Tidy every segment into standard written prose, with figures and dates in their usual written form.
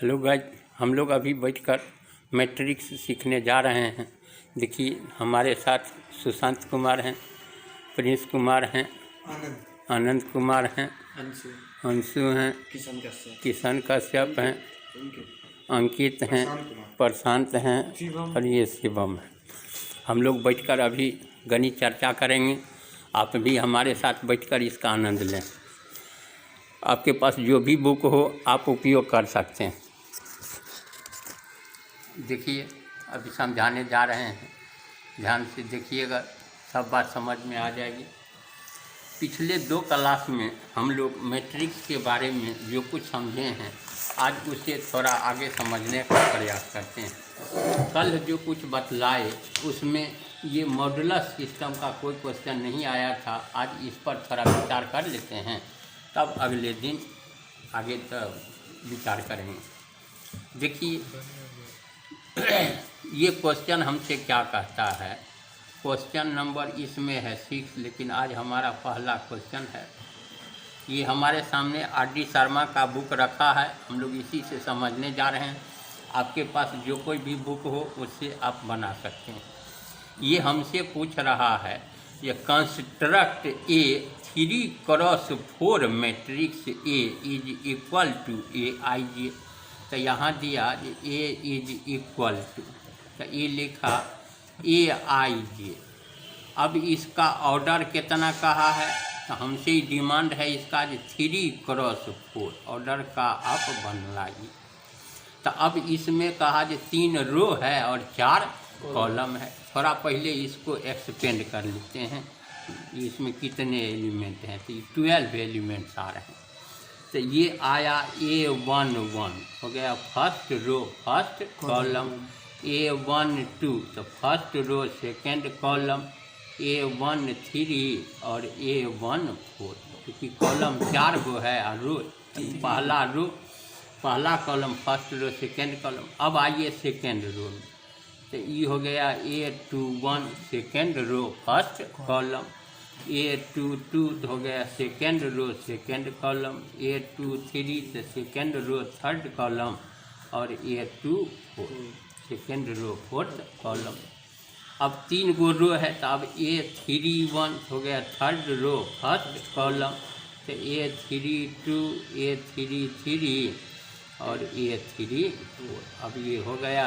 Hello guys, हम लोग अभी बैठकर मैट्रिक्स सीखने जा रहे हैं। देखिए हमारे साथ सुशांत कुमार हैं, प्रिंस कुमार हैं, आनंद कुमार हैं, अंशु हैं, किशन कश्यप हैं, अंकित हैं, प्रशांत हैं और ये शिवम है। हम लोग बैठकर अभी गणित चर्चा करेंगे। आप भी हमारे साथ बैठकर इसका आनंद लें। आपके पास जो भी बुक हो आप उपयोग कर सकते हैं। देखिए अभी समझाने जा रहे हैं, ध्यान से देखिएगा, सब बात समझ में आ जाएगी। पिछले 2 क्लास में हम लोग मैट्रिक्स के बारे में जो कुछ समझे हैं, आज उसे थोड़ा आगे समझने का प्रयास करते हैं। कल जो कुछ बतलाए उसमें ये मॉडुलस सिस्टम का कोई क्वेश्चन नहीं आया था। आज इस पर थोड़ा विचार कर लेते हैं, तब अगले दिन आगे तक विचार करेंगे। देखिए ये क्वेश्चन हमसे क्या कहता है। क्वेश्चन नंबर इसमें है 6, लेकिन आज हमारा पहला क्वेश्चन है। ये हमारे सामने R.D. शर्मा का बुक रखा है, हम लोग इसी से समझने जा रहे हैं। आपके पास जो कोई भी बुक हो उससे आप बना सकते हैं। ये हमसे पूछ रहा है, ये construct a 3x4 matrix A is equal to Aij। तो यहाँ दिया A इज इक्वल टू, तो ये लिखा Aij। अब इसका ऑर्डर कितना कहा है, तो हमसे ही डिमांड है इसका 3x4 ऑर्डर का आप बनवाइए। तो अब इसमें कहा 3 रो है और 4 कॉलम है। थोड़ा पहले इसको एक्सपेंड कर लेते हैं, इसमें कितने एलिमेंट हैं। तो 12 एलिमेंट्स आ रहे हैं। तो ये आया A1 1 हो गया first row first column, A1 2 तो first row second column, A1 3 और A1 4, क्योंकि कॉलम 4 गो है और रो पहला column first row second column. अब आइए सेकेंड रो में, तो ये हो गया A21 second row first column, A22 हो गया second row second column, A23 तो सेकेंड रो थर्ड कॉलम और A24 second row fourth column. अब 3 गो रो है, तो अब A31 हो गया थर्ड रो फर्स्ट कॉलम, तो A32 A33 और A34। अब ये हो गया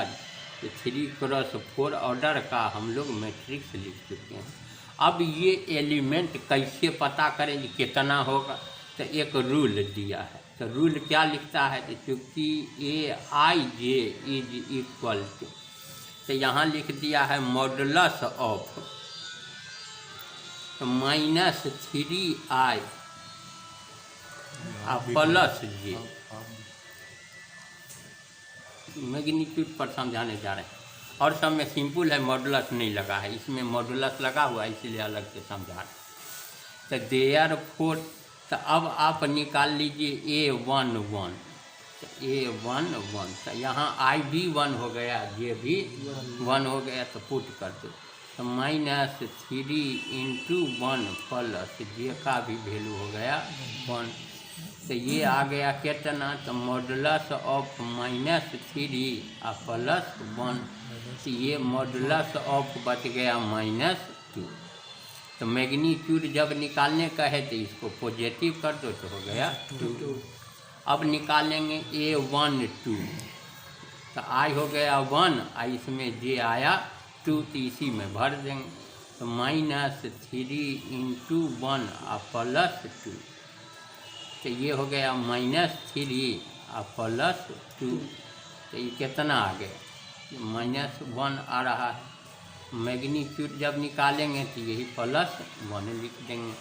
3x4 ऑर्डर का हम लोग मैट्रिक्स लिख चुके हैं। अब ये एलिमेंट कैसे पता करें कि कितना होगा, तो एक रूल दिया है। तो रूल क्या लिखता है, क्योंकि Aij इज इक्वल टू, तो यहाँ लिख दिया है modulus of -3i plus j। Magnitude पर समझाने जा रहे हैं, और सब में सिंपल है, मॉडुलस नहीं लगा है। इसमें मॉडुलस लगा हुआ है, इसलिए अलग से समझा रहे। तो देयरफॉर, तो अब आप निकाल लीजिए A1 1, तो A1 1, तो यहाँ I भी 1 हो गया, J भी 1 हो गया, तो पुट कर दो। तो -3 × 1 प्लस J का भी वैल्यू हो गया 1। तो ये आ गया कितना, तो मॉडुलस ऑफ -3 प्लस 1, तो ये मॉडुलस ऑफ बच गया -2। तो मैग्नीट्यूड जब निकालने का है तो इसको पॉजिटिव कर दो, तो हो गया 2। अब निकालेंगे A1 2, तो I हो गया 1, इसमें J आया 2, तो इसी में भर देंगे। तो -3 × 1 प्लस 2, तो ये हो गया -3 प्लस 2, तो ये कितना आ गया, -1 आ रहा है। मैग्नीट्यूड जब निकालेंगे तो यही +1 लिख देंगे।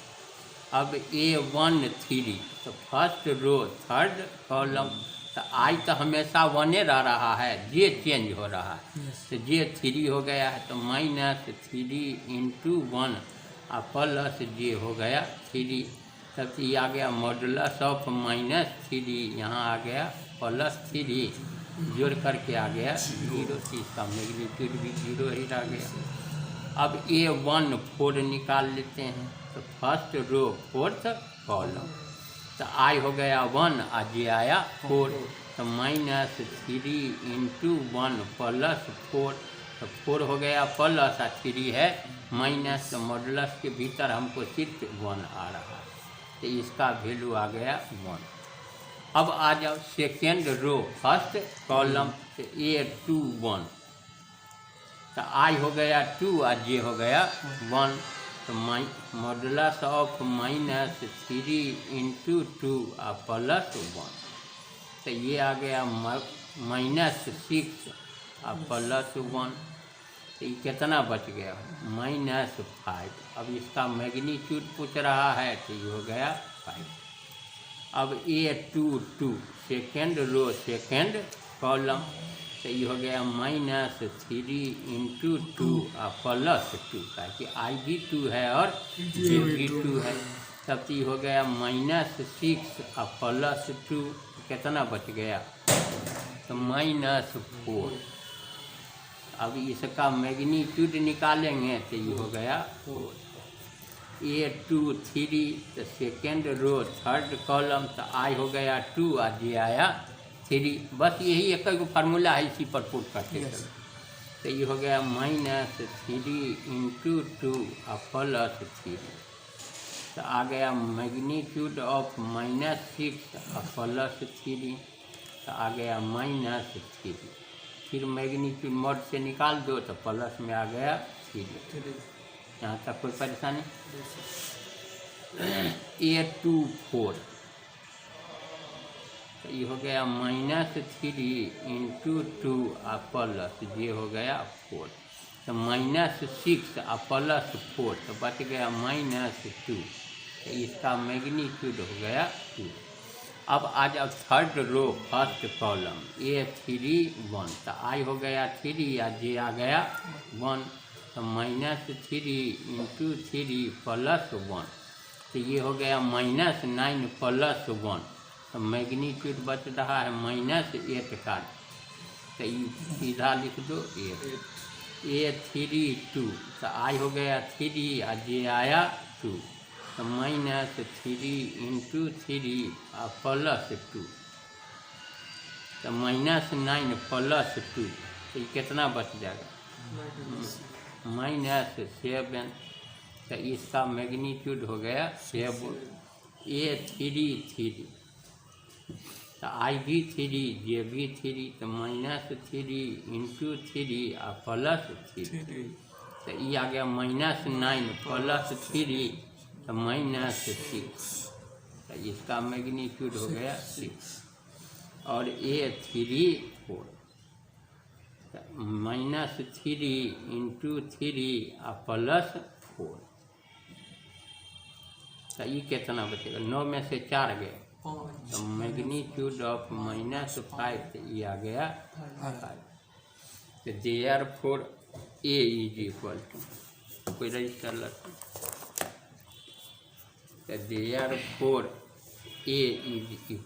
अब A1 3, तो फर्स्ट रो थर्ड कॉलम, तो I तो हमेशा 1 रहा है, J चेंज हो रहा है, तो J 3 हो गया है। तो -3 × 1 प्लस J हो गया 3, तब ये आ गया मॉडुलस ऑफ -3, यहाँ आ गया +3, जोड़ करके आ गया 0, इसका मैग्नीट्यूड भी 0 ही रह गया। अब A1 4 निकाल लेते हैं, तो फर्स्ट रो फोर्थ कॉलम, तो I हो गया 1 और J आया 4, तो -3 × 1 + 4, तो 4 हो गया प्लस और 3 है माइनस, तो मॉडुलस के भीतर हमको सिर्फ 1 आ रहा है, तो इसका वैल्यू आ गया 1। अब आ जाओ सेकेंड रो फर्स्ट कॉलम, तो A2 1, तो I हो गया 2 और J हो गया 1, तो मॉडुलस ऑफ -3 × 2 और +1, तो ये आ गया -6 और +1, तो ये कितना बच गया -5। अब इसका मैग्नीट्यूड पूछ रहा है, तो ये हो गया 5। अब A2 2 second row second column, तो ये हो गया -3 × 2 और +2, ताकि I भी 2 है और J भी 2 है, तब तो ये हो गया -6 और +2, कितना बच गया तो -4। अब इसका मैग्नीट्यूड निकालेंगे, तो ये हो गया 4। A2 3, तो सेकेंड रो थर्ड कॉलम, तो I हो गया 2 और J आया 3, बस यही एक फार्मूला है, इसी पर पुट करते चलो। तो ये हो गया -3 × 2 और +3, तो आ गया मैग्नीट्यूड ऑफ -6 और +3, तो आ गया -3। फिर मैग्नीट्यूड मॉड से निकाल दो, तो प्लस में आ गया 3। यहाँ तक कोई परेशानी? A2 4, तो ये हो गया -3 × 2 और प्लस, ये हो गया 4, तो -6 और +4, तो बच गया -2, तो इसका मैग्नीट्यूड हो गया 2। अब आ जाओ third row first column A3 1, तो I हो गया 3 और J आ गया 1, तो -3 × 3 +1, तो ये हो गया -9 +1, तो मैग्नीट्यूड बच रहा है -8 का, तो सीधा लिख दो 8। A3 2, तो I हो गया 3 और J आया 2, तो -3 × 3 और +2, तो -9 +2, तो ये कितना बच जाएगा -7, तो इसका मैग्नीट्यूड हो गया 7। A3 3, तो I भी 3 J भी 3, तो -3 × 3 और +3, तो ये आ गया -9 +3, तो -6, तो इसका मैग्नीट्यूड हो गया 6। और A3 4, तो -3 × 3 और +4, तो ये कितना बचेगा 9 में से 4 गए, तो मैग्नीट्यूड ऑफ -5, तो ये आ गया 5। तो देयरफॉर A = कोई रजिस्टर लगता, तो देयरफॉर A =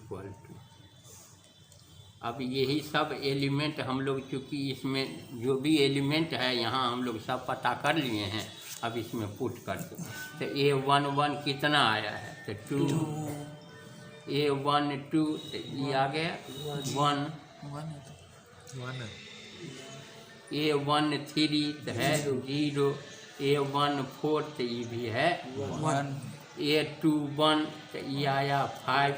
अब यही सब एलिमेंट हम लोग, चूँकि इसमें जो भी एलिमेंट है यहाँ हम लोग सब पता कर लिए हैं, अब इसमें पुट करते। तो A11 कितना आया है, तो 2, A12, तो ये आ गया 1, A13 तो है 0, A14 तो ये भी है 1, A21 तो ये आया 5,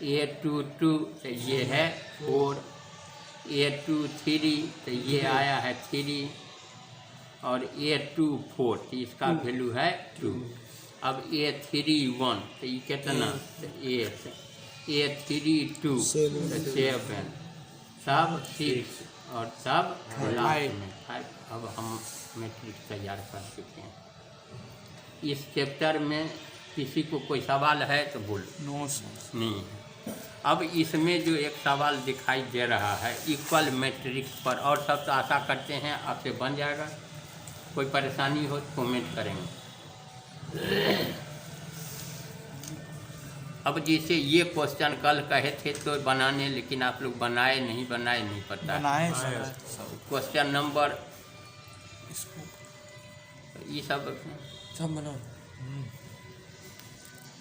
A22 तो ये है 4, A23 तो ये आया है 3, और A24 तो इसका वैल्यू है 2। अब A31 तो ये कितना, तो 8, A32 तो 7, सब 6 और सब लास्ट में 5। अब हम मैट्रिक्स तैयार कर चुके हैं। इस चैप्टर में किसी को कोई सवाल है तो बोलो। नहीं है। अब इसमें जो एक सवाल दिखाई दे रहा है इक्वल मैट्रिक्स पर, और सब तो आशा करते हैं आपसे बन जाएगा। कोई परेशानी हो तो कमेंट करेंगे। अब जैसे ये क्वेश्चन कल कहे थे तो बनाने, लेकिन आप लोग बनाए नहीं पता। क्वेश्चन नंबर ये सब बनाओ।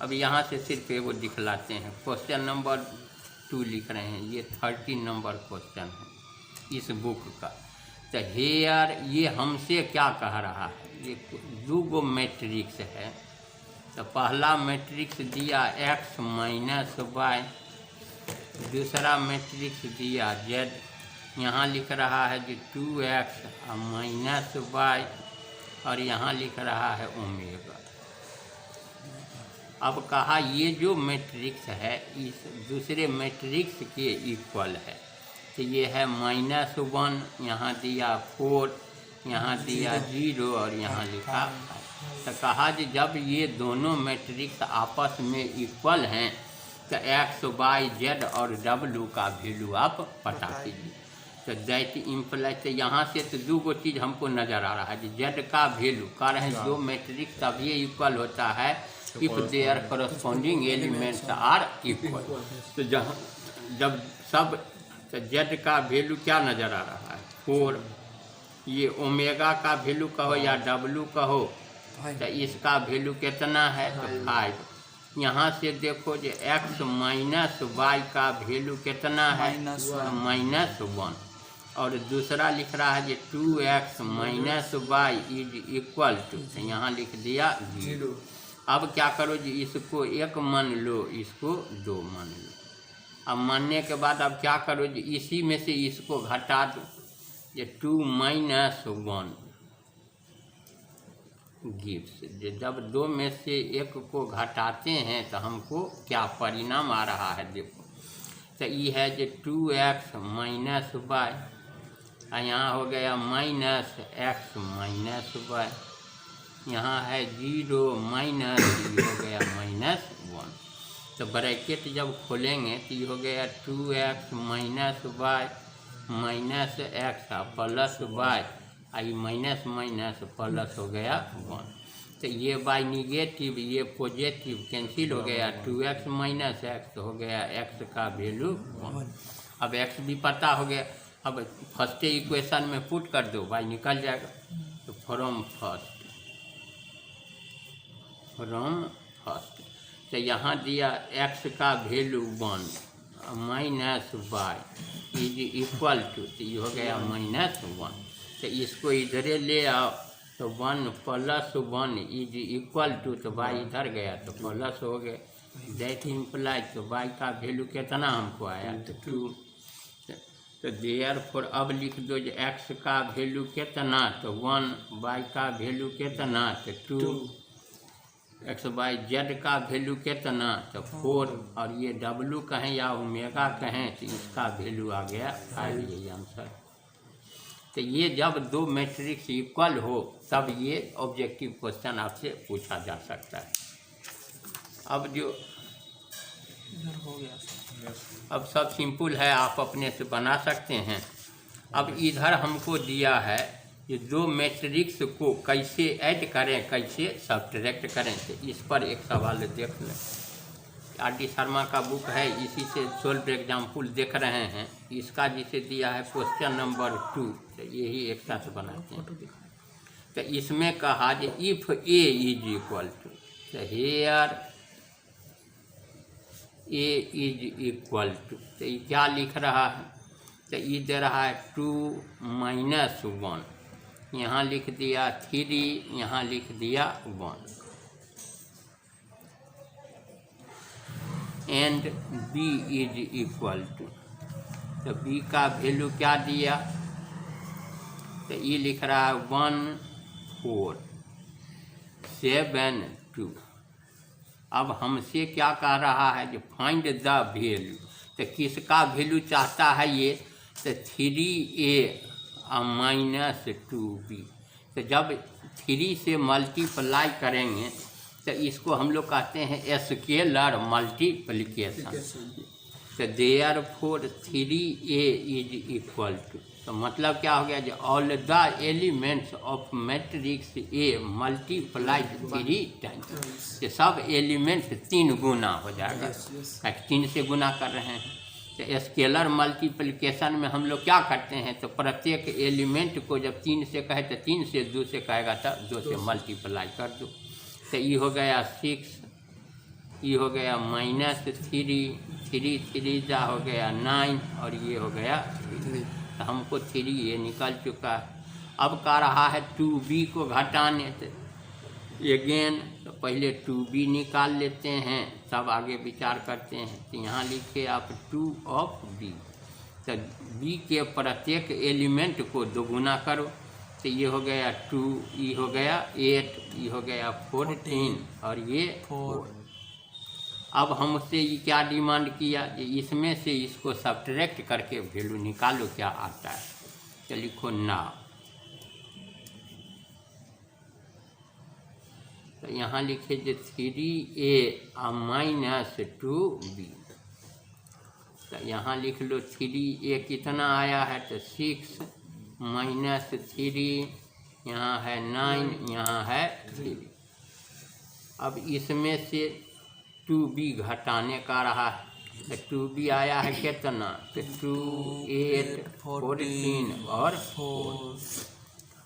अब यहाँ से सिर्फ वो दिखलाते हैं। क्वेश्चन नंबर 2 लिख रहे हैं, ये 30 नंबर क्वेश्चन है इस बुक का। तो हेयर ये हमसे क्या कह रहा है, ये 2 मैट्रिक्स है। तो पहला मैट्रिक्स दिया x माइनस वाई, दूसरा मैट्रिक्स दिया z, यहाँ लिख रहा है कि 2x माइनस वाई, और यहाँ लिख रहा है ओमेगा। अब कहा ये जो मैट्रिक्स है इस दूसरे मैट्रिक्स के इक्वल है। तो ये है -1, यहाँ दिया 4, यहाँ दिया 0 और यहाँ लिखा। तो कहा कि जब ये दोनों मैट्रिक्स आपस में इक्वल हैं तो x, y, z और w का वैल्यू आप पता कीजिए। तो दैट इम्प्लाइज, तो यहाँ से तो 2 चीज़ हमको नज़र आ रहा है कि z का वैल्यू कह रहे हैं 2 मैट्रिक्स तभी इक्वल होता है if there corresponding elements are equal. तो जहाँ जब सब, तो z का वैल्यू क्या नज़र आ रहा है 4, ये ओमेगा का वैल्यू कहो या w कहो, तो इसका वैल्यू कितना है तो 5। यहाँ से देखो जो x माइनस वाई का वैल्यू कितना है -1, और दूसरा लिख रहा है जो 2x minus Y is equal to, यहाँ लिख दिया 0। अब क्या करो जी, इसको 1 मान लो, इसको 2 मान लो। अब मानने के बाद अब क्या करो जी, इसी में से इसको घटा दो, ये 2 माइनस 1 गिव्स। जब 2 में से 1 को घटाते हैं तो हमको क्या परिणाम आ रहा है देखो। तो ये है जो 2x माइनस वाई, यहाँ हो गया -x माइनस वाई, यहाँ है 0 माइनस, ये हो गया -1। तो ब्रैकेट जब खोलेंगे तो ये हो गया 2x minus Y minus x plus Y, आई माइनस माइनस प्लस हो गया 1। तो ये बाई निगेटिव ये पॉजिटिव कैंसिल हो गया, 2x माइनस x हो गया x का वैल्यू 1। अब x भी पता हो गया, अब फर्स्ट इक्वेशन में पुट कर दो, बाई निकल जाएगा। तो फ्रॉम फर्स्ट, तो यहाँ दिया x का value 1 minus Y is equal to, तो ये हो गया -1। तो इसको इधरे ले आओ, तो 1 प्लस 1 इज इक्वल टू, तो वाई इधर गया तो प्लस हो गया। दैट इम्प्लाइज, तो वाई का वैल्यू कितना हमको आया तो 2। तो देयरफॉर अब लिख दो जो x का वैल्यू कितना तो 1, y का वैल्यू कितना तो 2, x y z का वैल्यू कितना तो 4, और ये w कहें या ओमेगा कहें तो इसका वैल्यू आ गया 5, यही आंसर। तो ये जब 2 मैट्रिक्स इक्वल हो तब ये ऑब्जेक्टिव क्वेश्चन आपसे पूछा जा सकता है। अब जो हो गया, अब सब सिंपल है, आप अपने से बना सकते हैं। अब इधर हमको दिया है ये 2 मैट्रिक्स को कैसे ऐड करें, कैसे सब्ट्रैक्ट करें। तो इस पर एक सवाल देख लें, R.D. शर्मा का बुक है, इसी से सोल्व एग्जाम्पल देख रहे हैं। इसका जिसे दिया है क्वेश्चन नंबर 2, तो यही एक साथ बनाते हैं। तो इसमें कहा कि if a is equal to, तो here a is equal to, तो ये क्या लिख रहा है तो ये दे रहा है 2 माइनस 1, यहाँ लिख दिया 3, यहाँ लिख दिया 1, and b is equal to, तो b का वैल्यू क्या दिया तो ये लिख रहा है 1 4 7 2। अब हमसे क्या कह रहा है कि फाइंड द वैल्यू, तो किसका वैल्यू चाहता है ये तो 3a माइनस 2b। तो जब 3 से मल्टीप्लाई करेंगे तो इसको हम लोग कहते हैं स्केलर मल्टीप्लिकेशन। तो therefore 3a is equal to, तो मतलब क्या हो गया जो all the elements of matrix A multiplied 3 times, ये सब एलिमेंट 3 गुना हो जाएगा, 3 से गुना कर रहे हैं। तो स्केलर मल्टीप्लिकेशन में हम लोग क्या करते हैं तो प्रत्येक एलिमेंट को जब 3 से कहे तो 3 से 2 से कहेगा तो 2 से मल्टीप्लाई कर दो। तो ये हो गया 6, ये हो गया -3, 3 3 जा हो गया 9 और ये हो गया 3। तो हमको 3 ये निकल चुका है। अब कह रहा है 2b को घटाने, तो अगेन तो पहले 2b निकाल लेते हैं तब आगे विचार करते हैं। तो यहाँ लिखे आप 2 ऑफ b, तो b के प्रत्येक एलिमेंट को दोगुना करो। तो ये हो गया 2, ये हो गया 8, ये हो गया 14 और ये 4। अब हमसे ये क्या डिमांड किया कि इसमें से इसको सब्ट्रैक्ट करके वैल्यू निकालो क्या आता है। तो लिखो ना, तो यहाँ लिखे जो 3a माइनस 2b। तो यहाँ लिख लो 3a कितना आया है, तो 6 माइनस 3, यहाँ है 9, यहाँ है 3। अब इसमें से 2b घटाने का रहा है, तो 2b आया है कितना, तो 2 8 14 और 4।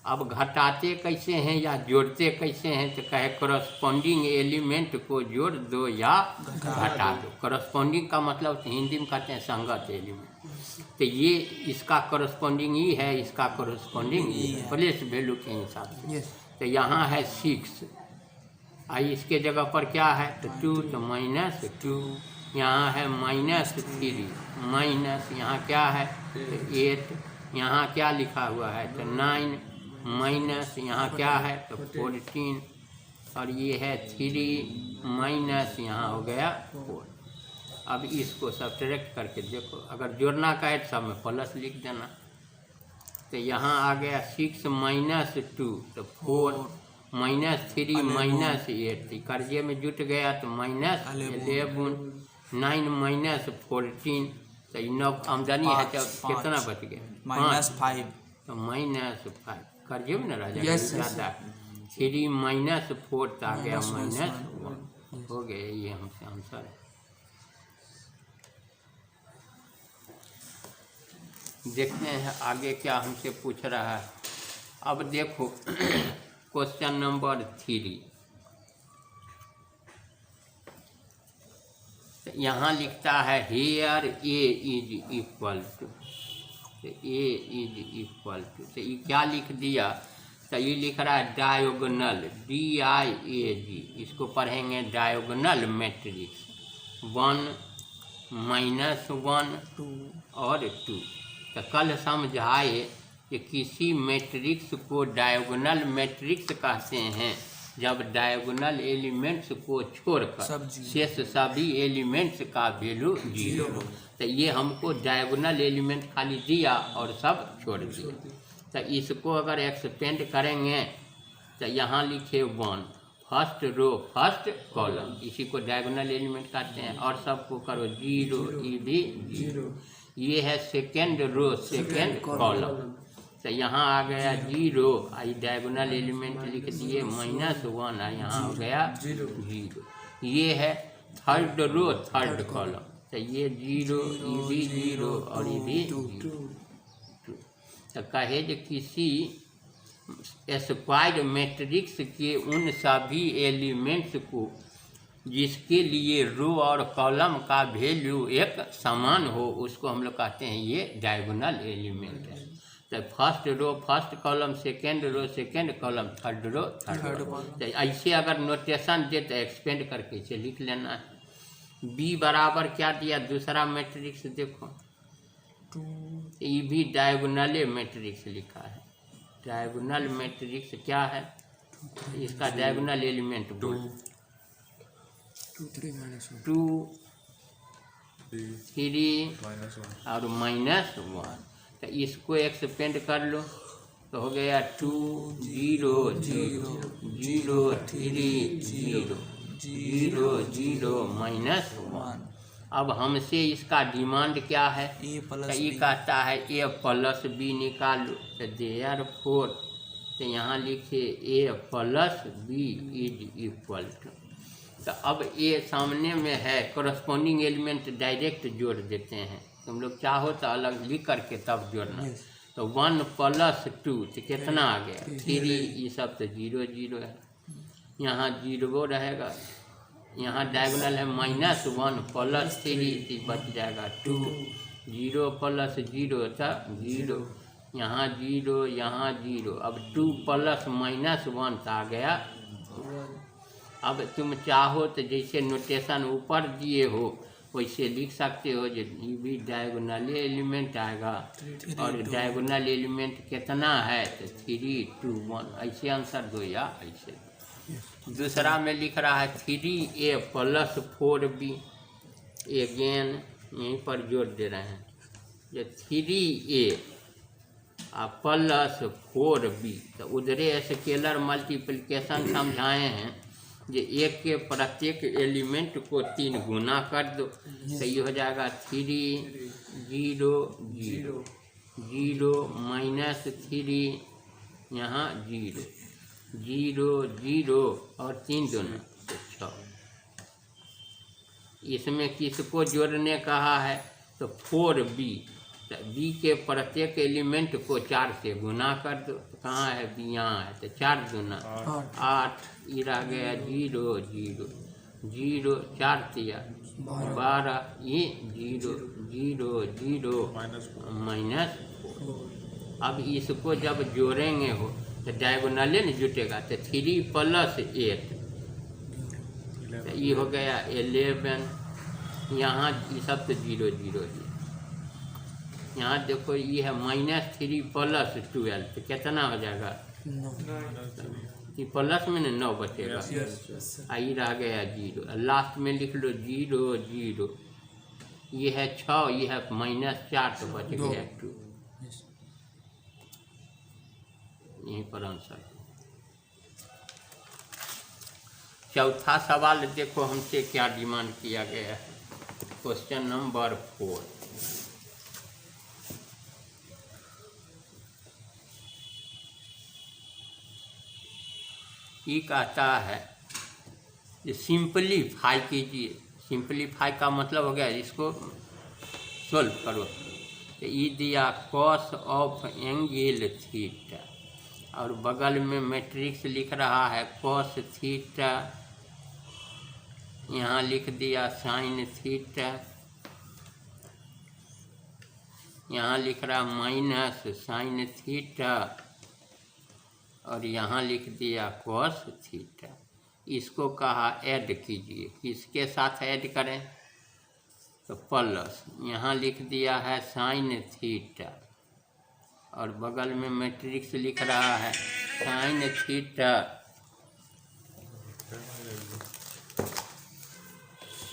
अब घटाते कैसे हैं या जोड़ते कैसे हैं, तो कहे करस्पॉन्डिंग एलिमेंट को जोड़ दो या घटा दो। करस्पॉन्डिंग का मतलब हिंदी में कहते हैं संगत एलिमेंट। तो ये इसका करस्पॉन्डिंग ही है, इसका करस्पॉन्डिंग ही है प्लेस वैल्यू के हिसाब से। तो यहाँ है 6, आई इसके जगह पर क्या है, तो 2, तो -2। यहाँ है -3 माइनस, यहाँ क्या है, तो 8, यहाँ क्या लिखा हुआ है, तो 9 माइनस, यहाँ क्या है, तो 14 और ये है 3 माइनस, यहाँ हो गया 4। अब इसको सब्ट्रैक्ट करके देखो, अगर जोड़ना का है तो सब में प्लस लिख देना। तो यहाँ आ गया 6 माइनस 2, तो 4 -3 माइनस 8, कर्जे में जुट गया तो -11, 9 माइनस 14, तो 9 आमदनी है तो कितना बच गया, -5, तो -5 कर्जे में न रह जाएगा ज़्यादा। 3 माइनस 4 तो आ गया -1 हो गया। ये हमसे आंसर है। देखते हैं आगे क्या हमसे पूछ रहा है। अब देखो क्वेश्चन नंबर 3, यहाँ लिखता है here a is equal to, तो a इज इक्वल टू, तो ये क्या लिख दिया, तो ये लिख रहा है डायगोनल DIAG, इसको पढ़ेंगे डायगोनल मैट्रिक्स 1 -1 2 और 2। तो कल समझाए कि किसी मैट्रिक्स को डायगोनल मैट्रिक्स कहते हैं जब डायगोनल एलिमेंट्स को छोड़कर शेष सभी एलिमेंट्स का वैल्यू 0 हो। तो ये हमको डायगोनल एलिमेंट खाली दिया और सब छोड़ दिया। तो इसको अगर एक्सपेंड करेंगे तो यहाँ लिखे 1 फर्स्ट रो फर्स्ट कॉलम, इसी को डायगोनल एलिमेंट कहते हैं, और सबको करो 0, ये भी 0। ये है सेकेंड रो सेकेंड कॉलम, तो यहाँ आ गया 0, आई डायगोनल एलिमेंट लिख दिए -1, यहाँ हो गया 0। ये है थर्ड रो थर्ड कॉलम, तो ये 0, ये भी 0 और ये भी 0। तो कहे जो किसी स्क्वायर्ड मैट्रिक्स के उन सभी एलिमेंट्स को जिसके लिए रो और कॉलम का वैल्यू एक समान हो, उसको हम लोग कहते हैं ये डायगोनल एलिमेंट है। तो first row first column, second row second column, third row third column. तो ऐसे अगर नोटेशन दे तो एक्सपेंड करके इसे लिख लेना है। बी बराबर क्या दिया, दूसरा मैट्रिक्स देखो, ये भी डायगोनल मैट्रिक्स लिखा है। डायगोनल मैट्रिक्स क्या है, इसका डायगोनल एलिमेंट बोल 2 3 और -1। तो इसको एक्सपेंड कर लो तो हो गया 2 0 0 0 3 0 0 0 -1। अब हमसे इसका डिमांड क्या है, तो ये कहता है a प्लस बी निकालो, तो देयरफॉर तो यहाँ लिखे a plus B is equal to. तो अब a सामने में है, करस्पॉन्डिंग एलिमेंट डायरेक्ट जोड़ देते हैं। तुम लोग चाहो तो अलग लिख करके तब जोड़ना। तो 1 + 2 तो कितना आ गया 3, ये सब तो 0 0 है, यहाँ 0 रहेगा यहाँ डायगोनल है -1 प्लस 3 बच जाएगा 2, 0 प्लस 0 था 0, यहाँ 0 यहाँ 0, अब 2 प्लस -1 आ गया। अब तुम चाहो तो जैसे नोटेशन ऊपर दिए हो वैसे लिख सकते हो, जो ये भी डायगोनल एलिमेंट आएगा और डायगोनल एलिमेंट कितना है तो 3 2 1, ऐसे आंसर दो या ऐसे। दूसरा में लिख रहा है 3a प्लस 4b, अगेन यहीं पर जोड़ दे रहे हैं, ये 3a प्लस 4b, तो उधरे स्केलर मल्टीप्लिकेशन समझाए हैं जो एक के प्रत्येक एलिमेंट को 3 गुना कर दो तो ये हो जाएगा 3 0 0 0 -3, यहाँ 0 0 0 और 3 दूना तो 6। इसमें किसको जोड़ने कहा है तो 4b, तो b के प्रत्येक एलिमेंट को 4 से गुना कर दो, तो कहाँ है b, यहाँ है, तो 4 दूना 8, ये रह गया 0 0 0, 4 तिया 12, ये 0 0 0 -4। अब इसको जब जोड़ेंगे हो तो डायगोनल न जुटेगा, तो 3 प्लस 8 तो ये हो गया 11, यहाँ ये सब तो 0 0 0। यहाँ देखो ये है -3 प्लस 12 तो कितना हो जाएगा, ये प्लस में न 9 बचेगा, आई रह गया 0, लास्ट में लिख लो 0 0, ये है 6, ये है -4 तो बच गया 2, यहीं पर आंसर। चौथा सवाल देखो हमसे क्या डिमांड किया गया है, क्वेश्चन नंबर 4। ये कहता है कि सिंपलीफाई कीजिए, सिंपलीफाई का मतलब हो गया इसको सोल्व करो, तो ये दिया कॉस ऑफ एंगल थीटा और बगल में मैट्रिक्स लिख रहा है कॉस थीटा, यहाँ लिख दिया साइन थीटा, यहाँ लिख रहा माइनस साइन थीटा और यहाँ लिख दिया कॉस थीटा। इसको कहा ऐड कीजिए, किसके साथ ऐड करें तो प्लस, यहाँ लिख दिया है साइन थीटा और बगल में मैट्रिक्स लिख रहा है साइन थीटा,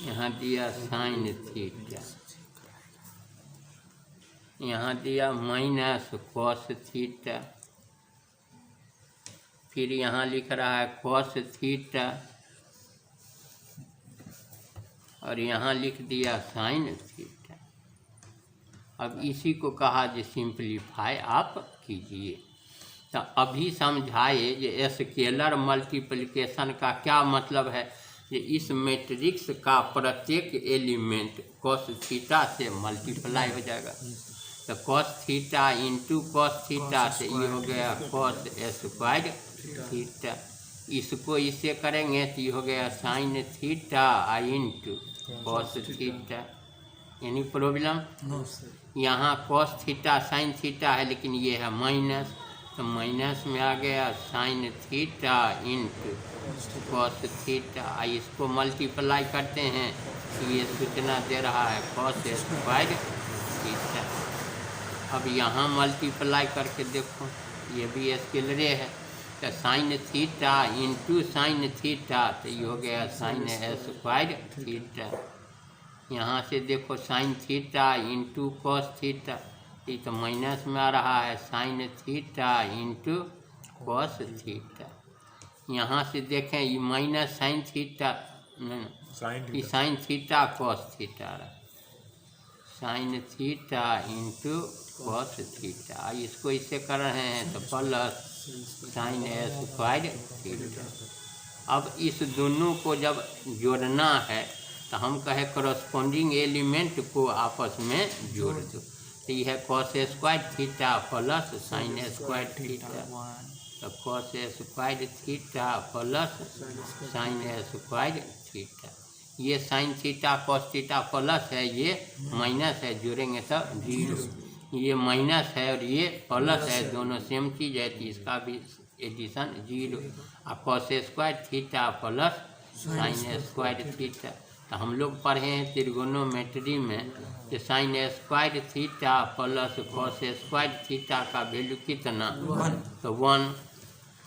यहाँ दिया साइन थीटा, यहाँ दिया माइनस कॉस थीटा, फिर यहाँ लिख रहा है कॉस थीटा और यहाँ लिख दिया साइन थीटा। अब इसी को कहा जो सिंपलीफाई आप कीजिए, तो अभी समझाए जो स्केलर मल्टीप्लिकेशन का क्या मतलब है, कि इस मैट्रिक्स का प्रत्येक एलिमेंट कॉस थीटा से मल्टीप्लाई हो जाएगा, तो cos theta into cos theta से ये हो गया कॉस स्क्वायर थीटा, इसको इससे करेंगे तो ये हो गया sine theta into cos theta. Any problem? यहाँ कॉस थीटा साइन थीटा है लेकिन ये है माइनस, तो माइनस में आ गया sine theta into cos theta, इसको मल्टीप्लाई करते हैं तो ये सूचना दे रहा है कॉस स्क्वायर थीटा। अब यहाँ मल्टीप्लाई करके देखो, ये भी स्केलरे है, तो sine theta into sine theta तो ये हो गया साइन स्क्वायर थीटा। यहाँ से देखो sine theta into cos theta, ये तो माइनस में आ रहा है sine theta into cos theta. यहाँ से देखें ये माइनस साइन थीटा, ये साइन थीटा कॉस थीटा रहा, sine theta into cos theta, इसको इससे कर रहे हैं तो प्लस साइन स्क्वायर थीटा। अब इस दोनों को जब जोड़ना है तो हम कहे करस्पॉन्डिंग एलिमेंट को आपस में जोड़ दो, तो यह है cos square theta plus sine square theta, तो cos square theta plus sine square theta. ये sine theta cos theta plus है, ये माइनस है, जोड़ेंगे तो 0। ये माइनस है और ये प्लस है, दोनों सेम चीज़ है, तो इसका भी एडिशन 0। और cos square theta plus sine square theta. तो हम लोग पढ़े हैं त्रिगोनोमेट्री में कि sign square theta plus cos square theta का वैल्यू कितना, तो 1।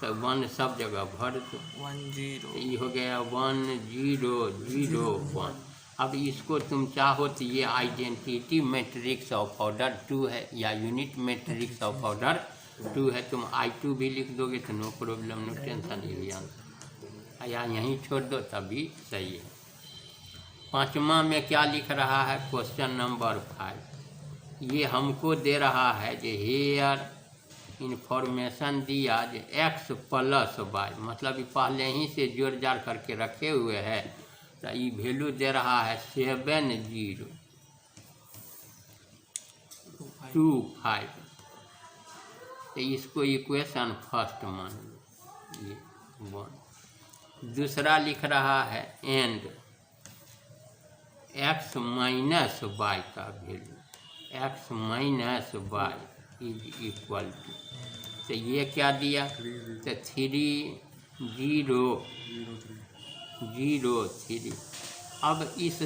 तो 1 सब जगह भर दो, 1 0 ये हो गया 1 0 0 1। अब इसको तुम चाहो तो ये आइडेंटिटी मैट्रिक्स ऑफ ऑर्डर 2 है या यूनिट मैट्रिक्स ऑफ ऑर्डर 2 है। तुम I2 भी लिख दोगे तो नो प्रॉब्लम, नो टेंशन, ये आंसर। या यहीं छोड़ दो तभी सही है। 5वां में क्या लिख रहा है, क्वेश्चन नंबर 5। ये हमको दे रहा है जो हेयर इंफॉर्मेशन दिया जो x प्लस वाई, मतलब ये पहले ही से जोड़ जाड़ करके रखे हुए है। तो ये वैल्यू दे रहा है 7025। तो इसको इक्वेशन फर्स्ट मान लो, ये 1। दूसरा लिख रहा है एंड x माइनस वाई का value, x minus Y is equal to, तो ये क्या दिया, तो 3 0 0 3। अब इस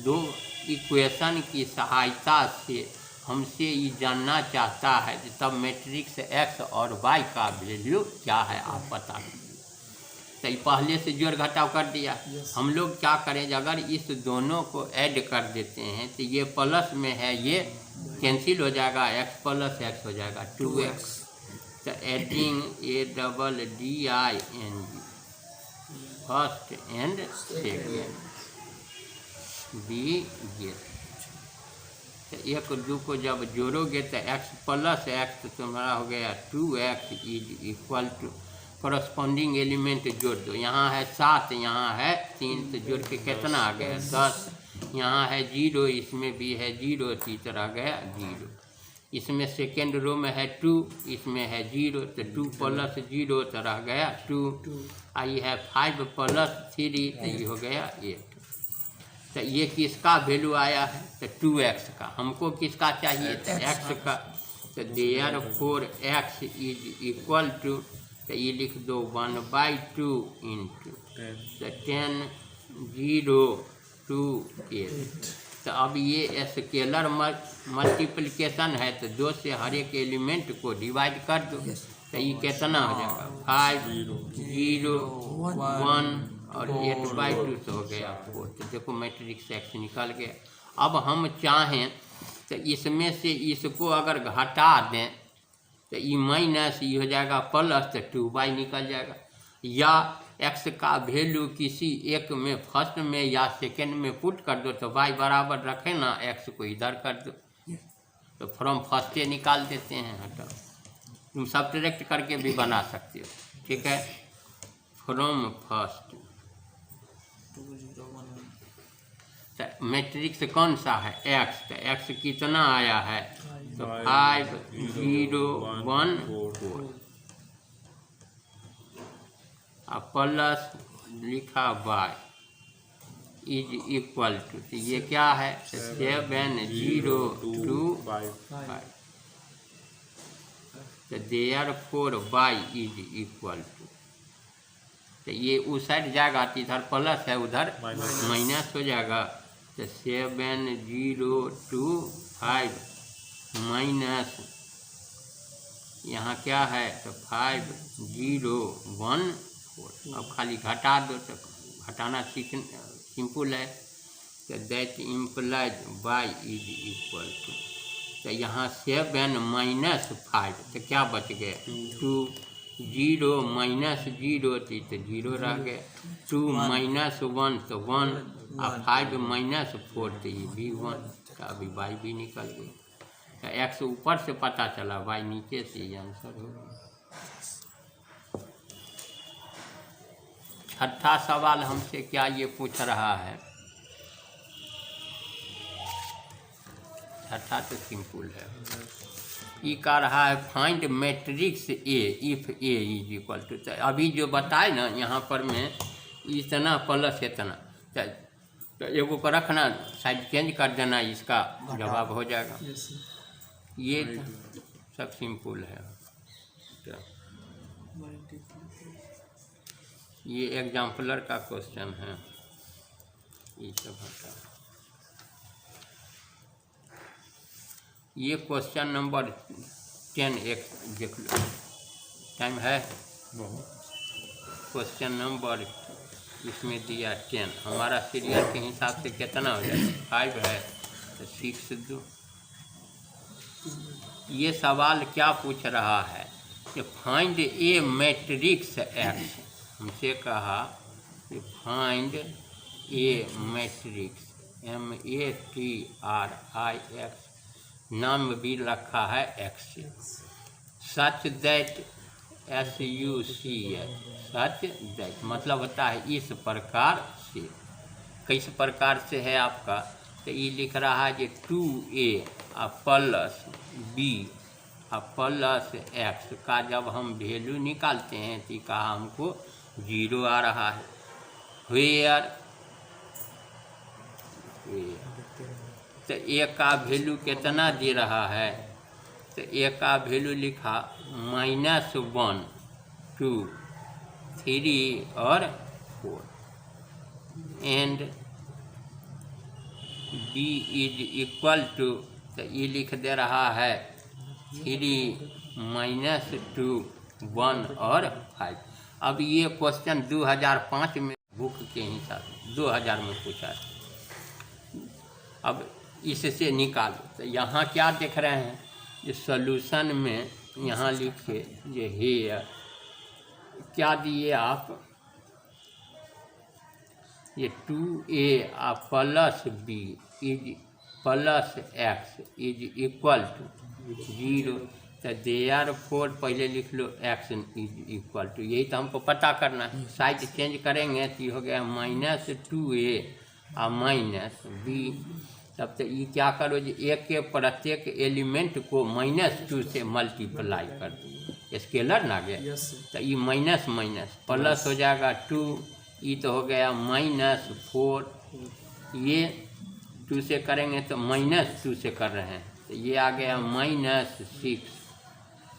दो इक्वेशन की सहायता से हमसे ये जानना चाहता है कि तब मैट्रिक्स x और y का वैल्यू क्या है, आप बता दीजिए। तो ये पहले से जोड़ घटाव कर दिया। हम लोग क्या करें, अगर इस दोनों को ऐड कर देते हैं तो ये प्लस में है, ये कैंसिल हो जाएगा, x प्लस x हो जाएगा 2x। तो adding ADDING first and second be get. तो 1 2 को जब जोड़ोगे तो x प्लस x तो तुम्हारा हो गया 2x is equal to, corresponding element जोड़ दो। यहाँ है 7, यहाँ है 3, तो जोड़ के कितना आ गया 10। यहाँ है 0, इसमें भी है 0, तो इधर आ गया 0। इसमें सेकेंड रो में है 2, इसमें है 0, तो 2 प्लस 0 तो रह गया 2। आई है 5 प्लस 3, तो ये हो गया 8। तो ये किसका वैल्यू आया है, तो 2x का। हमको किसका चाहिए, तो x का। तो therefore x is equal to, तो ये लिख दो 1/2 इंटू 10 0 2 8। तो अब ये स्केलर मल्टीप्लिकेशन है, तो 2 से हर एक एलिमेंट को डिवाइड कर दो। तो ये कितना हो जाएगा 5 0 1 और 8/2 तो हो गया 4। तो देखो मैट्रिक्स x निकल गया। अब हम चाहें तो इसमें से इसको अगर घटा दें तो ये माइनस ये हो जाएगा प्लस, तो 2y निकल जाएगा। या x का वैल्यू किसी एक में फर्स्ट में या सेकेंड में पुट कर दो, तो y बराबर रखे ना, x को इधर कर दो, तो फ्रॉम फर्स्ट निकाल देते हैं। हटाओ, तुम सब्ट्रैक्ट करके भी बना सकते हो, ठीक है। फ्रॉम फर्स्ट मैट्रिक्स कौन सा है, x। तो x कितना आया है, तो 5 0 1 4 और प्लस लिखा y इज इक्वल टू, तो ये क्या है, 7 0 2 5। तो therefore y is equal to, तो ये उस साइड जाएगा, तो इधर प्लस है उधर माइनस हो जाएगा। तो 7 0 2 5 माइनस यहाँ क्या है, तो 5 0 1 4। अब खाली घटा दो, तो घटाना सिंपल है। तो that implies y is equal to, तो यहाँ 7 माइनस 5, तो क्या बच गया 2 0 माइनस 0, तो 0 रह गया। 2 माइनस 1 तो 1 और 5 माइनस 4 तो ये भी 1। तो अभी y भी निकल गई। तो x ऊपर से पता चला, y नीचे से, ये आंसर होगा। छठा सवाल हमसे क्या ये पूछ रहा है, छठा तो सिंपल है। ये कह रहा है find matrix A if A is equal to, तो अभी जो बताए ना यहाँ पर में इतना प्लस इतना, तो एगो को रखना, साइड चेंज कर देना, इसका जवाब हो जाएगा। यस ये सब सिंपल है। तो ये एग्जाम्पलर का क्वेश्चन है, ये सब होता है। ये क्वेश्चन नंबर 10 एक देख लो, टाइम है। क्वेश्चन नंबर इसमें दिया 10, हमारा सीरियल के हिसाब से कितना हो जाए, 5 है तो 6 दो। ये सवाल क्या पूछ रहा है कि फाइंड ए मैट्रिक्स एक्स। हमसे कहा कि फाइंड ए मैट्रिक्स MATRIX, नाम भी रखा है x, such that SUCH, such that मतलब होता है इस प्रकार से। किस प्रकार से है आपका, तो ये लिख रहा है कि 2A plus B plus X का जब हम वैल्यू निकालते हैं तो कहा हमको 0 आ रहा है। वेयर तो A का वैल्यू कितना दे रहा है, तो A का वैल्यू लिखा -1 2 3 और 4 and B is equal to, तो ये लिख दे रहा है 3 -2 1 और 5। अब ये क्वेश्चन 2005 में बुक के हिसाब से 2000 में पूछा है। अब इससे निकालो, तो यहाँ क्या देख रहे हैं, ये सॉल्यूशन में यहाँ लिखे ये हेयर क्या दिए आप, ये 2A plus B is plus X is equal to 0, तो देयरफॉर पहले लिख लो X इज इक्वल टू, यही तो हमको पता करना है। साइड चेंज करेंगे तो ये हो गया -2A माइनस B। तब तो ये क्या करो जी, एक के प्रत्येक एलिमेंट को -2 से मल्टीप्लाई कर दो, स्केलर ना गया, तो ये माइनस माइनस प्लस हो जाएगा 2, ये तो हो गया -4, ये 2 से करेंगे तो -2 से कर रहे हैं, तो ये आ गया -6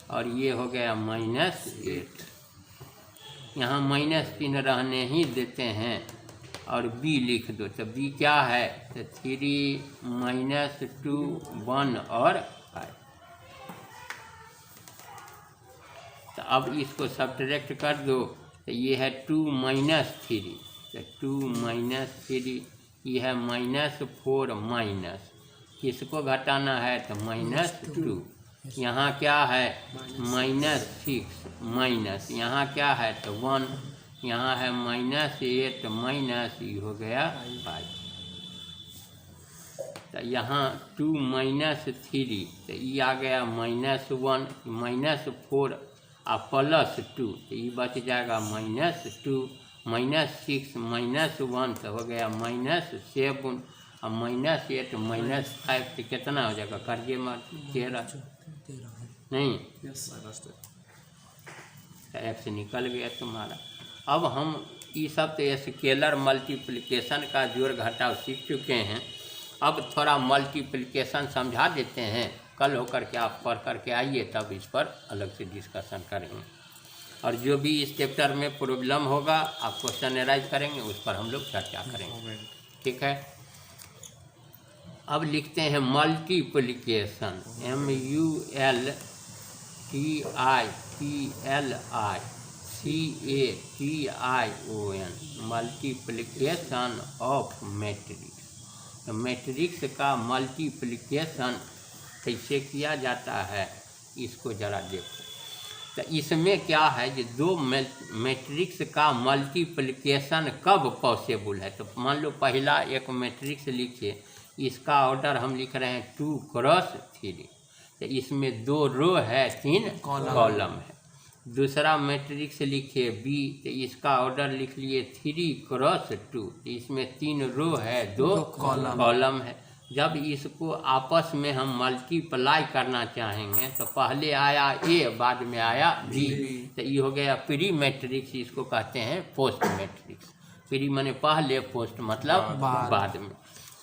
और ये हो गया -8। यहाँ माइनस चिन्ह रहने ही देते हैं और B लिख दो, तो B क्या है, तो 3 -2 1 और 5। तो अब इसको सब्ट्रैक्ट कर दो, तो ये है 2 -3, तो 2 -3, ये है -4 माइनस, किसको घटाना है तो -2। यहाँ क्या है -6 माइनस, यहाँ क्या है तो 1, यहाँ है -8 माइनस, ये हो गया 5। तो यहाँ 2 -3, तो ये आ गया -1 -4 प्लस 2, तो ये बच जाएगा -2 -6 -1, तो हो गया -7 और -8 -5, तो कितना हो जाएगा, करिए मत 13 नहीं, तो X निकल गया तुम्हारा। अब हम ये सब तो स्केलर मल्टीप्लिकेशन का जोड़ घटाव सीख चुके हैं, अब थोड़ा मल्टीप्लिकेशन समझा देते हैं, कल होकर के आप पढ़ करके आइए, तब इस पर अलग से डिस्कशन करेंगे। और जो भी इस चैप्टर में प्रॉब्लम होगा आप क्वेश्चन एराइज करेंगे, उस पर हम लोग चर्चा करेंगे, ठीक है। अब लिखते हैं multiplication, MULTIPLICATION, multiplication of matrix. तो मैट्रिक्स का मल्टीप्लिकेशन कैसे किया जाता है इसको ज़रा देखो। तो इसमें क्या है कि दो मैट्रिक्स का मल्टीप्लिकेशन कब पॉसिबल है, तो मान लो पहला एक मैट्रिक्स लिखिए, इसका ऑर्डर हम लिख रहे हैं 2 क्रॉस 3, तो इसमें 2 रो है 3 कॉलम है। दूसरा मैट्रिक्स लिखिए B, तो इसका ऑर्डर लिख लिए 3 क्रॉस 2, तो इसमें 3 रो है 2 कॉलम है। जब इसको आपस में हम मल्टीप्लाई करना चाहेंगे तो पहले आया A, बाद में आया B, तो ये हो गया प्री मैट्रिक्स, इसको कहते हैं पोस्ट मैट्रिक्स। प्री माने पहले, पोस्ट मतलब बाद में।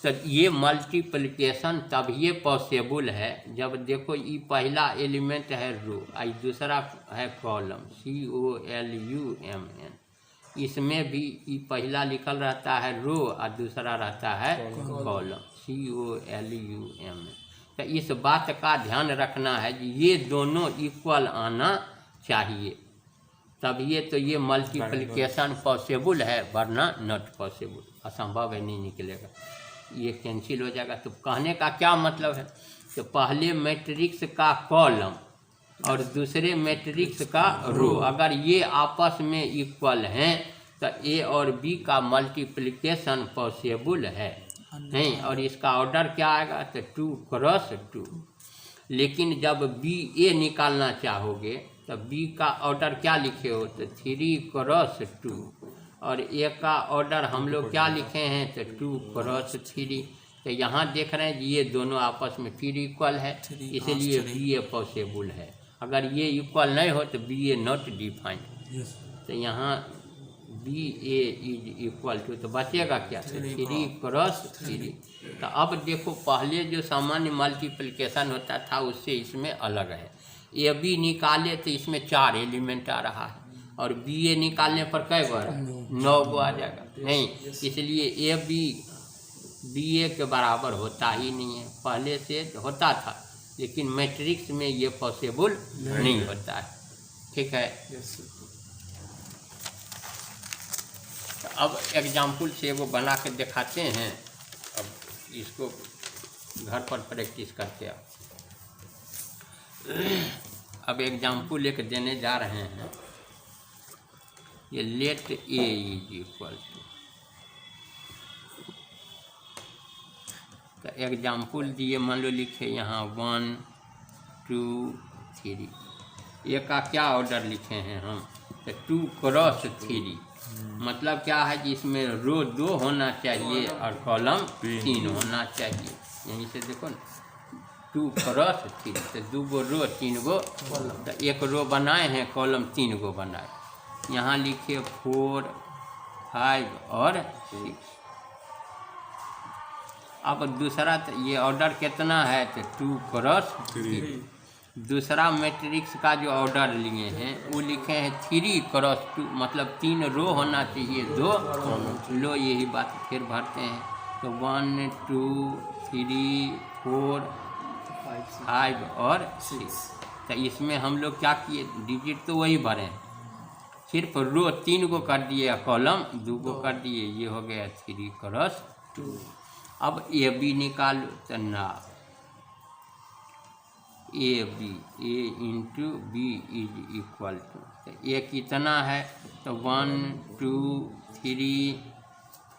तो ये मल्टीप्लिकेशन तब ये पॉसिबल है जब देखो ये पहला एलिमेंट है रो, आई दूसरा है कॉलम COLUMN। इसमें भी ये पहला लिखल रहता है रो और दूसरा रहता है कॉलम COLUMN। तो इस बात का ध्यान रखना है कि ये दोनों इक्वल आना चाहिए, तब ये तो ये मल्टीप्लिकेशन पॉसिबल है, वरना नॉट पॉसिबल, असंभव है, नहीं निकलेगा, ये कैंसिल हो जाएगा। तो कहने का क्या मतलब है, तो पहले मैट्रिक्स का कॉलम और दूसरे मैट्रिक्स का रो अगर ये आपस में इक्वल हैं तो ए और बी का मल्टीप्लिकेशन पॉसिबल है नहीं, और इसका ऑर्डर क्या आएगा, तो 2 क्रॉस 2। लेकिन जब बी ए निकालना चाहोगे तो बी का ऑर्डर क्या लिखे हो, तो 3 क्रॉस 2, और ए का ऑर्डर हम लोग क्या लिखे हैं, तो 2 क्रॉस 3। तो यहाँ देख रहे हैं कि ये दोनों आपस में फिर इक्वल है, इसलिए बी ए पॉसिबल है। अगर ये इक्वल नहीं हो तो बी ए नॉट डिफाइंड। तो यहाँ B A is equal to, तो बचेगा क्या, 3 क्रॉस 3। तो अब देखो पहले जो सामान्य मल्टीप्लिकेशन होता था उससे इसमें अलग है। ए बी निकाले तो इसमें 4 एलिमेंट आ रहा है, और बी ए निकालने पर कै गो आ रहा है, 9 गो आ जाएगा नहीं, इसलिए ए बी ए के बराबर होता ही नहीं है। पहले से होता था लेकिन मैट्रिक्स में ये पॉसिबल नहीं होता है, ठीक है। तो अब एग्जाम्पल से वो बना के दिखाते हैं, अब इसको घर पर प्रैक्टिस करते हैं। अब एग्जाम्पल एक देने जा रहे हैं, ये let A is equal to, तो एग्जाम्पल दिए, मान लो लिखे यहाँ 1 2 3। ए का क्या ऑर्डर लिखे हैं हम, तो 2 क्रॉस 3। मतलब क्या है कि इसमें रो 2 होना चाहिए और कॉलम 3 होना चाहिए। यहीं से देखो ना, 2 क्रॉस 3, तो 2 गो रो 3 गो, तो एक रो बनाए हैं, कॉलम 3 गो बनाए। यहाँ लिखिए 4 5 और 6। अब दूसरा तो ये ऑर्डर कितना है, तो 2 क्रॉस 3। दूसरा मैट्रिक्स का जो ऑर्डर लिए हैं वो लिखे हैं 3 क्रॉस 2, मतलब 3 रो होना चाहिए, 2 लो, यही बात फिर भरते हैं। तो 1 2 3 4 5 और 6। तो इसमें हम लोग क्या किए, डिजिट तो वही भरे हैं, सिर्फ रो 3 को कर दिए, कॉलम 2 को कर दिए, ये हो गया 3 क्रॉस 2। अब ए बी निकालो, तो ना A B, A into B is equal to, तो ए कितना है, तो 1 2 3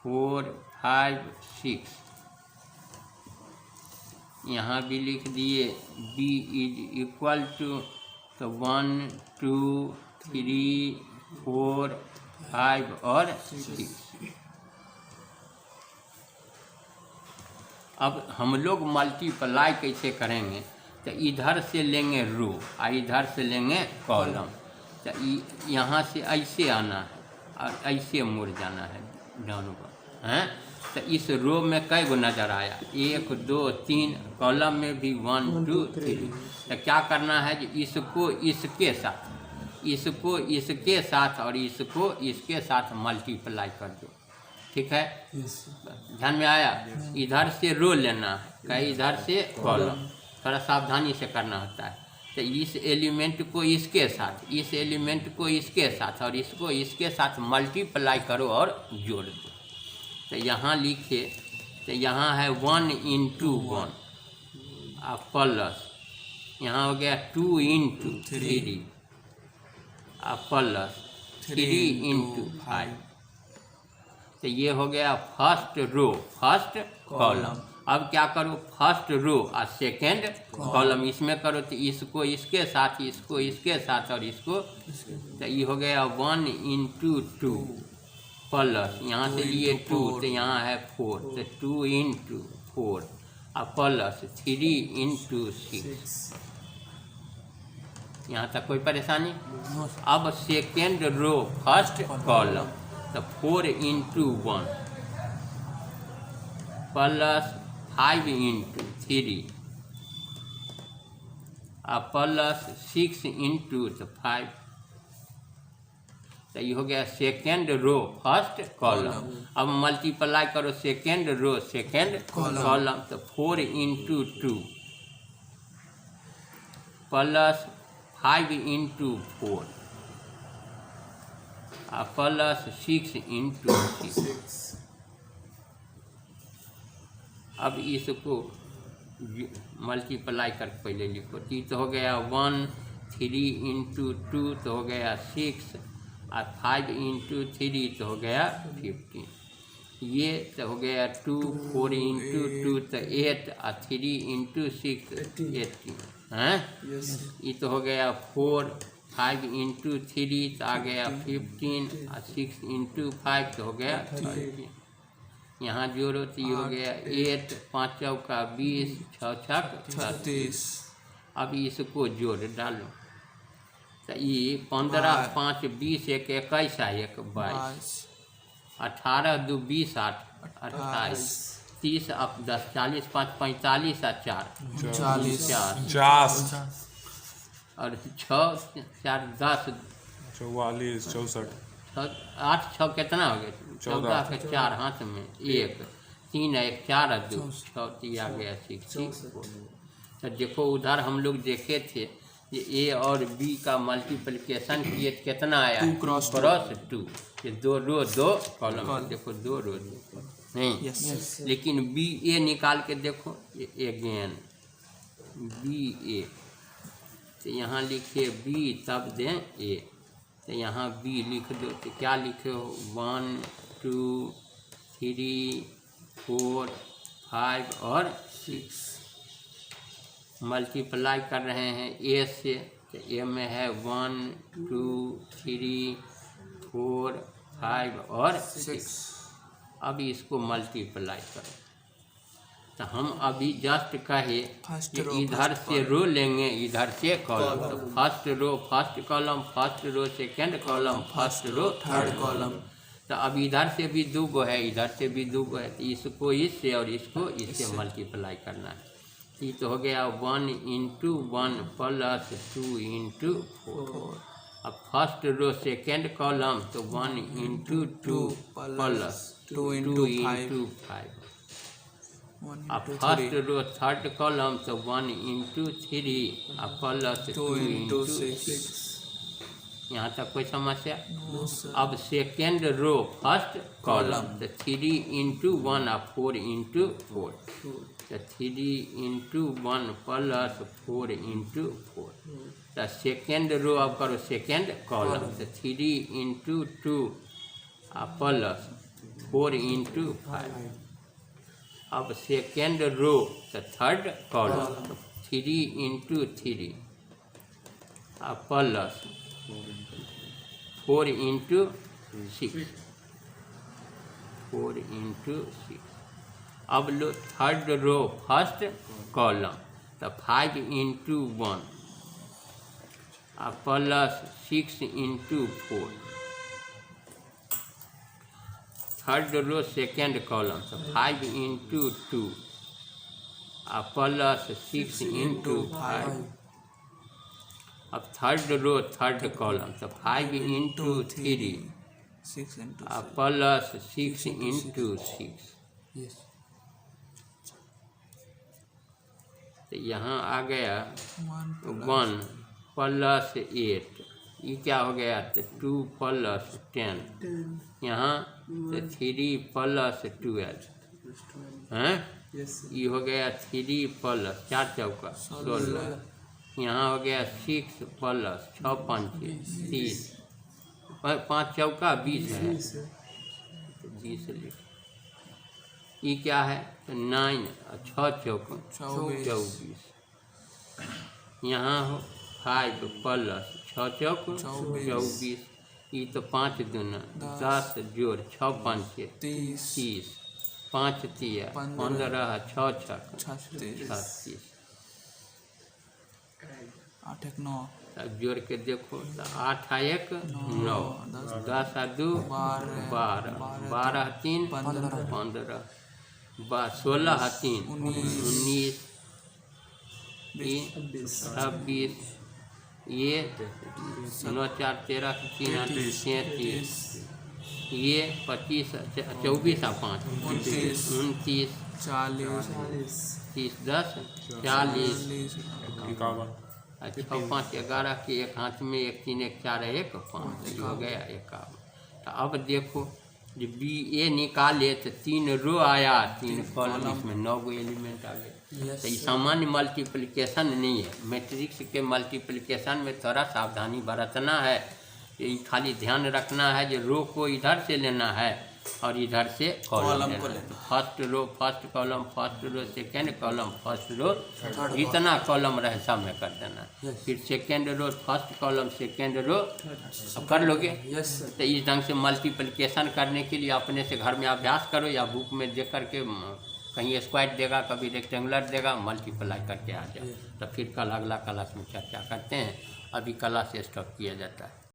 4 5 6। यहाँ भी लिख दिए बी इज इक्वल टू, तो 1 2 3 4 5 और 6। अब हम लोग मल्टीप्लाई कैसे करेंगे, तो इधर से लेंगे रो और इधर से लेंगे कॉलम। तो यहाँ से ऐसे आना है और ऐसे मुड़ जाना है डाउन को, हैं। तो इस रो में कई गो नज़र आया, 1 2 3, कॉलम में भी 1 2 3। तो क्या करना है कि इसको इसके साथ, इसको इसके साथ और इसको इसके साथ मल्टीप्लाई कर दो, ठीक है। ध्यान में आया, इधर से रो लेना है, कहीं इधर से कॉलम, थोड़ा सावधानी से करना होता है। तो इस एलिमेंट को इसके साथ, इस एलिमेंट को इसके साथ और इसको इसके साथ मल्टीप्लाई करो और जोड़ दो। तो यहाँ लिखे, तो यहाँ है 1 इंटू 1 प्लस, यहाँ हो गया 2 इंटू 3 प्लस 3 इंटू 5। तो ये हो गया फर्स्ट रो फर्स्ट कॉलम। अब क्या करो, फर्स्ट रो और सेकेंड कॉलम इसमें करो, तो इसको इसके साथ, इसको इसके साथ और इसको, तो ये हो गया 1 इंटू 2 प्लस, यहाँ से लिए 2, तो यहाँ है 4, तो 2 इंटू 4 और प्लस 3 इंटू 6। यहाँ तक कोई परेशानी। अब सेकेंड रो फर्स्ट कॉलम, तो 4 into 1 plus 5 into 3 plus 6 into तो 5। तो ये हो गया सेकेंड रो फर्स्ट कॉलम। अब मल्टीप्लाई करो सेकेंड रो सेकेंड कॉलम, तो 4 into 2 plus 5 into 4 plus 6 into 6। अब इसको मल्टीप्लाई करके पहले लिखो। तो हो गया 1, 3 इंटू 2 तो हो गया 6 और 5 इंटू 3 तो हो गया 15। ये तो हो गया 2, 4 इंटू 2 तो 8 और 3 इंटू 6 18 हैं। ये तो हो गया 4, 5 इंटू 3 तो आ गया 15 और 6 इंटू 5 तो हो गया 30। यहाँ जोड़ो तो ये हो गया 8, 5 चौका 20, 6 छक 36। अब इसको जोड़ डालो तो ये 15, 5, 20, 1 21 है 1 22, 18 2 20 8 28, 30 अब 10 40 5 45 और 4 40 और 6 4 10 44 64 8 6 कितना हो गया 14 के 4 हाथ में 1 3 1 4 2 6 दिया गया 6। तो देखो उधर हम लोग देखे थे ये ए और बी का मल्टीप्लिकेशन किए कितना आया 2 क्रॉस 2। ये 2 रो 2 कॉलम, देखो 2 रो 2 नहीं। लेकिन बी ए निकाल के देखो ये अगेन बी ए, तो यहाँ लिखे बी तब दें ए, तो यहाँ बी लिख दो। तो क्या लिखे हो 1 2 3 4 5 और 6 मल्टीप्लाई कर रहे हैं ए से। तो ए में है 1 2 3 4 5 और 6। अब इसको मल्टीप्लाई करो। तो हम अभी जस्ट कहे कि इधर से रो लेंगे इधर से कॉलम। तो first row first column, first row second column, first row third column. तो अब इधर से भी 2 गो है इधर से भी 2 गो है, तो इसको इससे और इसको इससे मल्टीप्लाई करना है। ये तो हो गया 1 इंटू 1 प्लस 2 इंटू 4। अब फर्स्ट रो सेकेंड कॉलम तो 1 इंटू 2 प्लस 2 इंटू 5। अब फर्स्ट रो थर्ड कॉलम तो 1 इंटू 3 प्लस 2 इंटू 6। यहाँ तक कोई समस्या? अब सेकेंड रो फर्स्ट कॉलम तो 3 इंटू 1 और 4 इंटू 4। तो 3 इंटू 1 प्लस 4 इंटू 4। तो सेकेंड रो अब करो सेकेंड कॉलम तो 3 इंटू 2 प्लस 4 इंटू 5। अब सेकेंड रो तो third column 3 into 3 plus 4 into 6 4 into 6। अब लो थर्ड रो फर्स्ट कॉलम तो 5 into 1 plus 6 into 4। Third row second column तो 5 इंटू 2 प्लस 6 इंटू 5। अब थर्ड रो थर्ड कॉलम तो 5 into 3 plus 6 into 6। तो यहाँ आ गया 1 प्लस 8, ये क्या हो गया तो 2 प्लस 10। यहाँ तो 3 प्लस 12 हैं, ये हो गया 3 प्लस 4 चौका 16। यहाँ हो गया 6 प्लस 6 5 30, 5 चौका 20 है तो 20 लिख। ये क्या है तो 9 और 6 चौका 24। यहाँ हो 5 प्लस 6 चौका 24। ये तो 5 दूना 10 जोड़ 6 5 30, 5 3 15 6 6 36। 8 1 9 तब जोड़ के देखो तो 8 1 9, 10 2 12, 12 3 15, 16 3 19, 26, ये 9 4 13 3 8 33, ये 25 24 और 5 29, 40 30 10 40, 51 अच्छा 5 11 के एक हाथ में 1 3 1 4 1 5 हो गया 51। तो अब देखो जब बी ए निकाले तो 3 रो आया 3 कॉलम, इसमें 9 गो एलिमेंट आ गए। तो ये सामान्य मल्टीप्लिकेशन नहीं है, मैट्रिक्स के मल्टीप्लिकेशन में थोड़ा सावधानी बरतना है। ये खाली ध्यान रखना है जो रो को इधर से लेना है और इधर से कॉलम को लेना। First row first column, first row second column, first row जितना कॉलम रहे सब में कर देना। फिर second row first column, second row कर लोगे। तो इस ढंग से मल्टीप्लिकेशन करने के लिए अपने से घर में अभ्यास करो या बुक में देख करके, कहीं स्क्वायर देगा कभी रेक्टेंगुलर देगा, मल्टीप्लाई करके आ जाओ। तो फिर कल अगला क्लास में चर्चा करते हैं, अभी क्लास स्टॉप किया जाता है।